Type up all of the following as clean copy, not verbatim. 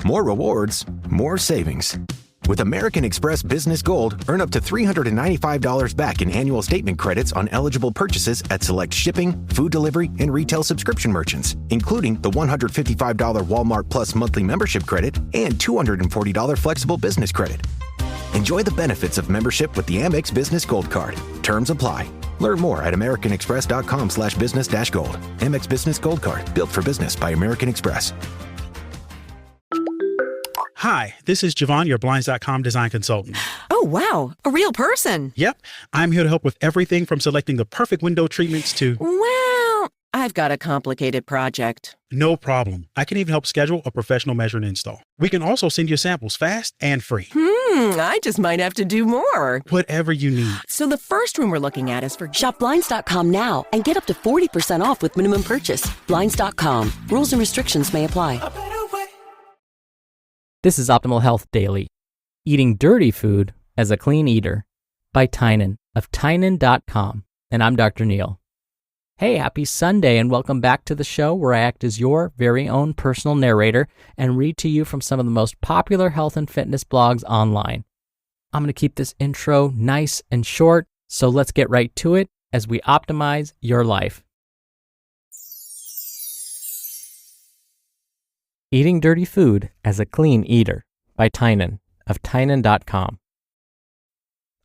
More rewards, more savings. With American Express Business Gold, earn up to $395 back in annual statement credits on eligible purchases at select shipping, food delivery, and retail subscription merchants, including the $155 Walmart Plus monthly membership credit and $240 flexible business credit. Enjoy the benefits of membership with the Amex Business Gold Card. Terms apply. Learn more at americanexpress.com/business-gold. Amex Business Gold Card. Built for business by American Express. Hi, this is Javon, your Blinds.com design consultant. Oh, wow. A real person. Yep. I'm here to help with everything from selecting the perfect window treatments to... Well, I've got a complicated project. No problem. I can even help schedule a professional measure and install. We can also send you samples fast and free. I just might have to do more. Whatever you need. So the first room we're looking at is for... Shop Blinds.com now and get up to 40% off with minimum purchase. Blinds.com. Rules and restrictions may apply. This is Optimal Health Daily, Eating Dirty Food as a Clean Eater by Tynan of Tynan.com, and I'm Dr. Neil. Hey, happy Sunday, and welcome back to the show where I act as your very own personal narrator and read to you from some of the most popular health and fitness blogs online. I'm going to keep this intro nice and short, so let's get right to it as we optimize your life. Eating Dirty Food as a Clean Eater by Tynan of Tynan.com.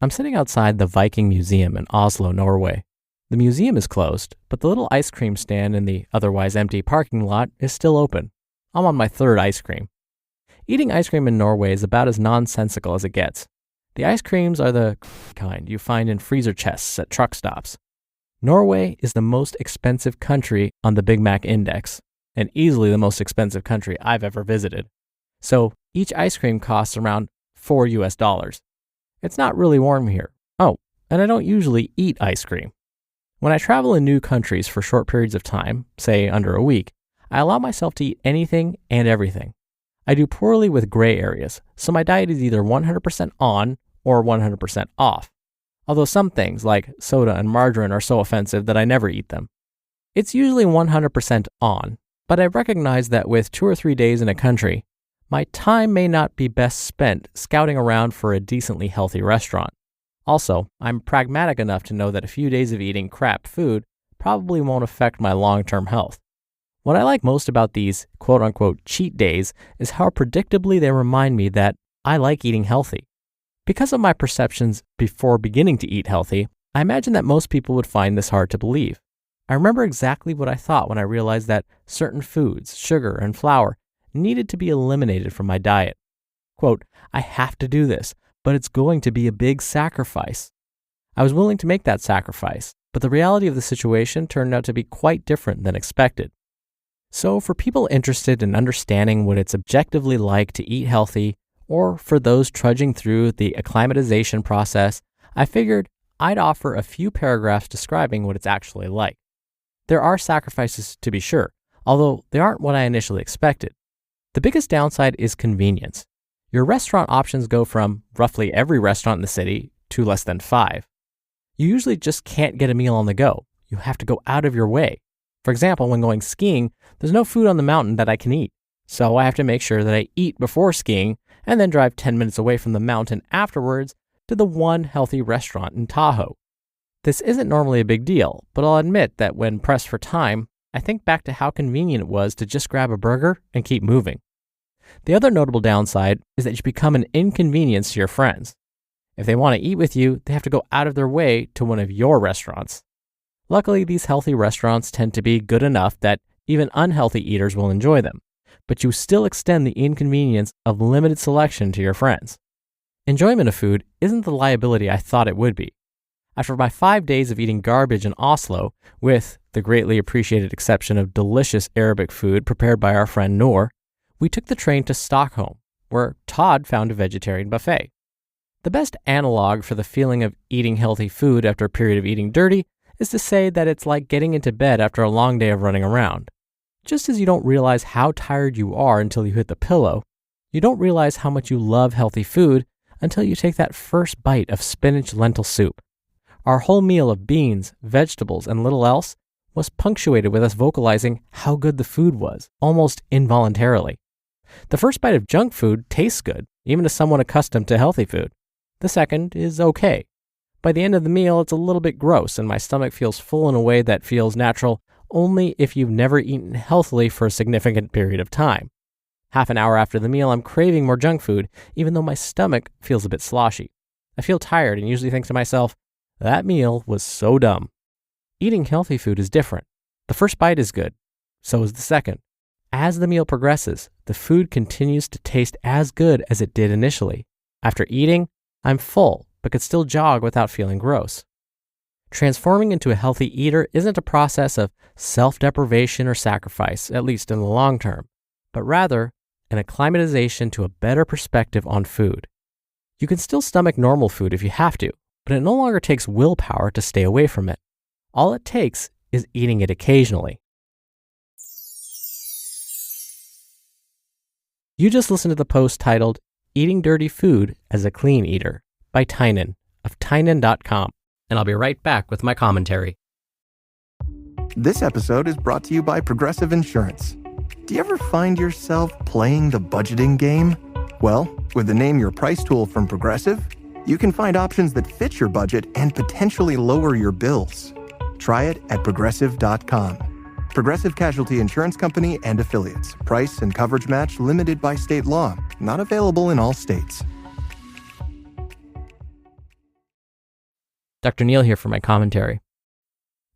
I'm sitting outside the Viking Museum in Oslo, Norway. The museum is closed, but the little ice cream stand in the otherwise empty parking lot is still open. I'm on my third ice cream. Eating ice cream in Norway is about as nonsensical as it gets. The ice creams are the kind you find in freezer chests at truck stops. Norway is the most expensive country on the Big Mac Index, and easily the most expensive country I've ever visited. So each ice cream costs around $4. It's not really warm here. Oh, and I don't usually eat ice cream. When I travel in new countries for short periods of time, say under a week, I allow myself to eat anything and everything. I do poorly with gray areas, so my diet is either 100% on or 100% off. Although some things like soda and margarine are so offensive that I never eat them. It's usually 100% on. But I recognize that with 2 or 3 days in a country, my time may not be best spent scouting around for a decently healthy restaurant. Also, I'm pragmatic enough to know that a few days of eating crap food probably won't affect my long-term health. What I like most about these quote-unquote cheat days is how predictably they remind me that I like eating healthy. Because of my perceptions before beginning to eat healthy, I imagine that most people would find this hard to believe. I remember exactly what I thought when I realized that certain foods, sugar and flour, needed to be eliminated from my diet. Quote, I have to do this, but it's going to be a big sacrifice. I was willing to make that sacrifice, but the reality of the situation turned out to be quite different than expected. So for people interested in understanding what it's objectively like to eat healthy, or for those trudging through the acclimatization process, I figured I'd offer a few paragraphs describing what it's actually like. There are sacrifices to be sure, although they aren't what I initially expected. The biggest downside is convenience. Your restaurant options go from roughly every restaurant in the city to less than 5. You usually just can't get a meal on the go. You have to go out of your way. For example, when going skiing, there's no food on the mountain that I can eat. So I have to make sure that I eat before skiing and then drive 10 minutes away from the mountain afterwards to the one healthy restaurant in Tahoe. This isn't normally a big deal, but I'll admit that when pressed for time, I think back to how convenient it was to just grab a burger and keep moving. The other notable downside is that you become an inconvenience to your friends. If they want to eat with you, they have to go out of their way to one of your restaurants. Luckily, these healthy restaurants tend to be good enough that even unhealthy eaters will enjoy them, but you still extend the inconvenience of limited selection to your friends. Enjoyment of food isn't the liability I thought it would be. After my 5 days of eating garbage in Oslo, with the greatly appreciated exception of delicious Arabic food prepared by our friend Noor, we took the train to Stockholm, where Todd found a vegetarian buffet. The best analog for the feeling of eating healthy food after a period of eating dirty is to say that it's like getting into bed after a long day of running around. Just as you don't realize how tired you are until you hit the pillow, you don't realize how much you love healthy food until you take that first bite of spinach lentil soup. Our whole meal of beans, vegetables, and little else was punctuated with us vocalizing how good the food was, almost involuntarily. The first bite of junk food tastes good, even to someone accustomed to healthy food. The second is okay. By the end of the meal, it's a little bit gross, and my stomach feels full in a way that feels natural only if you've never eaten healthily for a significant period of time. Half an hour after the meal, I'm craving more junk food, even though my stomach feels a bit sloshy. I feel tired and usually think to myself, that meal was so dumb. Eating healthy food is different. The first bite is good. So is the second. As the meal progresses, the food continues to taste as good as it did initially. After eating, I'm full, but could still jog without feeling gross. Transforming into a healthy eater isn't a process of self-deprivation or sacrifice, at least in the long term, but rather an acclimatization to a better perspective on food. You can still stomach normal food if you have to, but it no longer takes willpower to stay away from it. All it takes is eating it occasionally. You just listened to the post titled, Eating Dirty Food as a Clean Eater by Tynan of Tynan.com, and I'll be right back with my commentary. This episode is brought to you by Progressive Insurance. Do you ever find yourself playing the budgeting game? Well, with the Name Your Price tool from Progressive, you can find options that fit your budget and potentially lower your bills. Try it at Progressive.com. Progressive Casualty Insurance Company and Affiliates. Price and coverage match limited by state law. Not available in all states. Dr. Neal here for my commentary.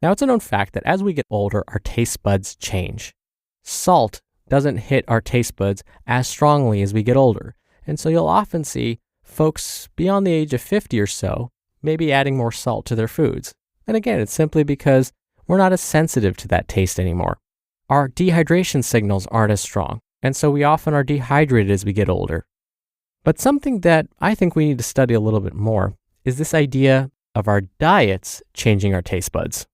Now, it's a known fact that as we get older, our taste buds change. Salt doesn't hit our taste buds as strongly as we get older, and so you'll often see folks beyond the age of 50 or so maybe adding more salt to their foods. And again, it's simply because we're not as sensitive to that taste anymore. Our dehydration signals aren't as strong, and so we often are dehydrated as we get older. But something that I think we need to study a little bit more is this idea of our diets changing our taste buds.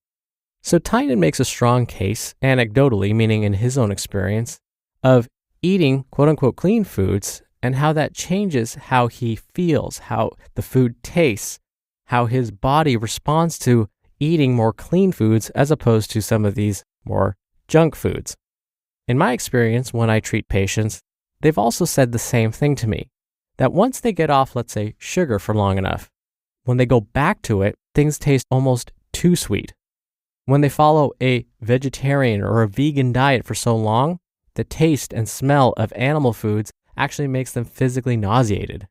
So Tynan makes a strong case, anecdotally, meaning in his own experience, of eating quote-unquote clean foods and how that changes how he feels, how the food tastes, how his body responds to eating more clean foods as opposed to some of these more junk foods. In my experience, when I treat patients, they've also said the same thing to me, that once they get off, let's say, sugar for long enough, when they go back to it, things taste almost too sweet. When they follow a vegetarian or a vegan diet for so long, the taste and smell of animal foods actually makes them physically nauseated.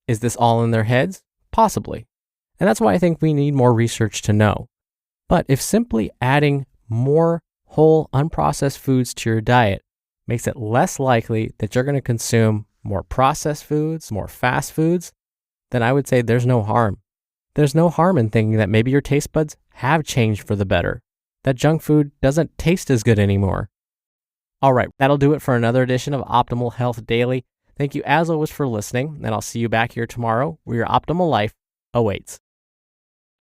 Is this all in their heads? Possibly. And that's why I think we need more research to know. But if simply adding more whole, unprocessed foods to your diet makes it less likely that you're going to consume more processed foods, more fast foods, then I would say there's no harm. There's no harm in thinking that maybe your taste buds have changed for the better, that junk food doesn't taste as good anymore. All right, that'll do it for another edition of Optimal Health Daily. Thank you as always for listening, and I'll see you back here tomorrow where your optimal life awaits.